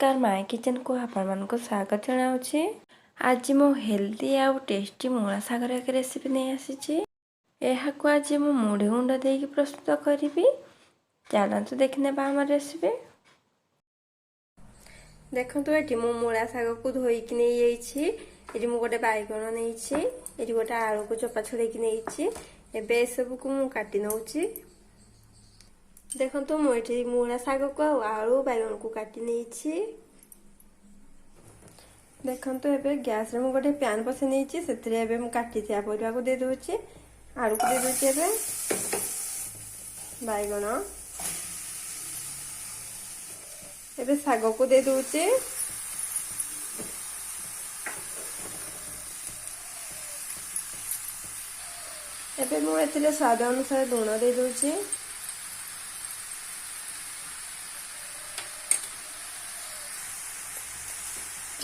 नमस्कार my kitchen को आपण को स्वागत जनाऊँगी। आज मो हेल्दी आउ टेस्टी मूला सागर एक रेसिपी नहीं आसी। यह आज मु मुढ़ी गुंड देकी प्रस्तुत करी। चलतु देखने आम रेसिपी। देखो ये मु मूला साग को धोईकी नहीं ये गोटे बैगण नहीं ये गोटे आलू को चोपा छड़ेकी नहीं सब को मु काटी नौची। देखो मुझे मूला साग को आलू बैगन को काटी नहीं। देखो ये गैस रे गोटे पैन बसई नहीं से काटी थी परिवा को दे दूची। आलू को दे दूची बैगन एबे साग को दे दूची। एबे मुझे स्वाद अनुसार लुण दे दूची।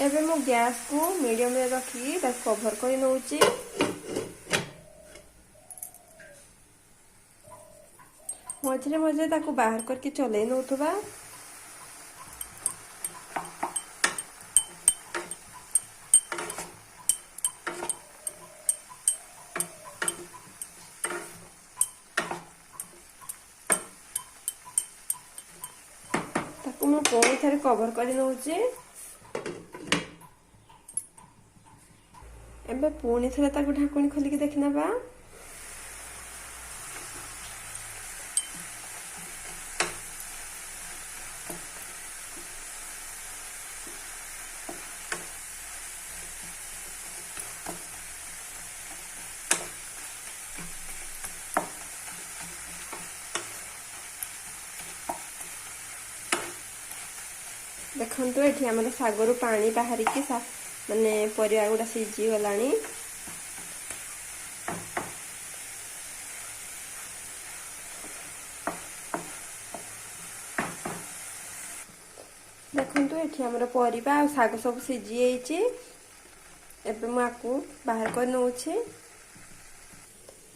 एबे मु गैस को मीडियम रे रखी कवर कर नौची। मझे मझे बाहर करके चले नौथबा। मु पुणी थे कवर कर नौची। एबे पुणी थे ढाकुणी खोलिकी देखना बा। देखो ये आम सागर पानी बाहर की माने परिवा गुड़ा सीझी गलानी। देखो ये आम परिवा और साग सब सीझी एबे मुझे बाहर कर नौचे।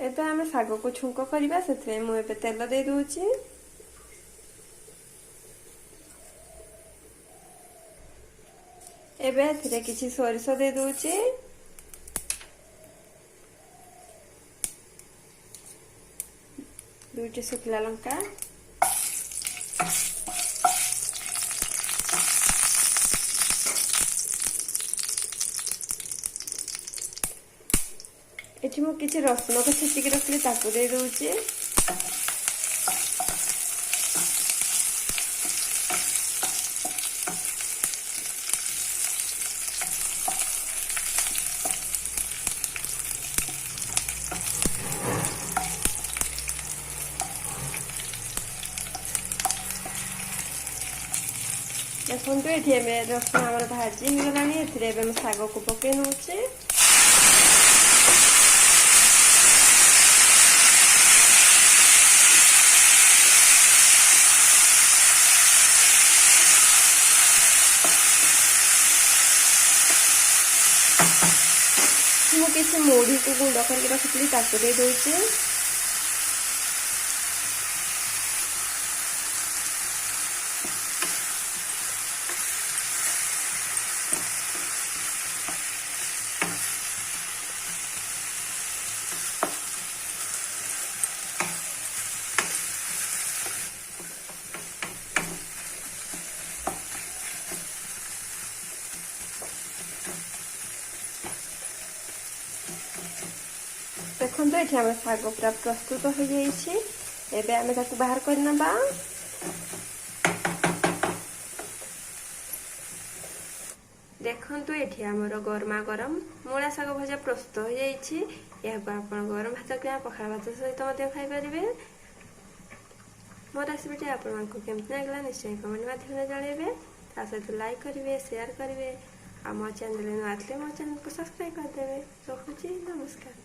एबे आम साग को छुंक करवा से मुझे तेल दे दूची। एबे एथिरे किछि सोरिष दे दूची। दुईटी सुखला लंका एठी मु किछि रसुन को छेचिकी रखली ताकू दे दूची। देखो ये रसुन आम भाजी गलानी साग को पकई नौचे। मु किसी मुढ़ी को गुंड करके रखी दे दूची। देखो ये आम साग पूरा प्रस्तुत हो जाए। आम बाहर करना। देखो ये आमर गरमा गरम मूला साग भजा प्रस्तुत हो जाए। आप गरम भात कि पखाड़ भात सहित खाईपारे। मो रेसिपी आपको केमती लगला निश्चय कमेंट माध्यम जनइबे। सहित लाइक करेंगे शेयर करेंगे। मो चैनल नुआ मो चैनल को सब्सक्राइब करदे। रखुची नमस्कार।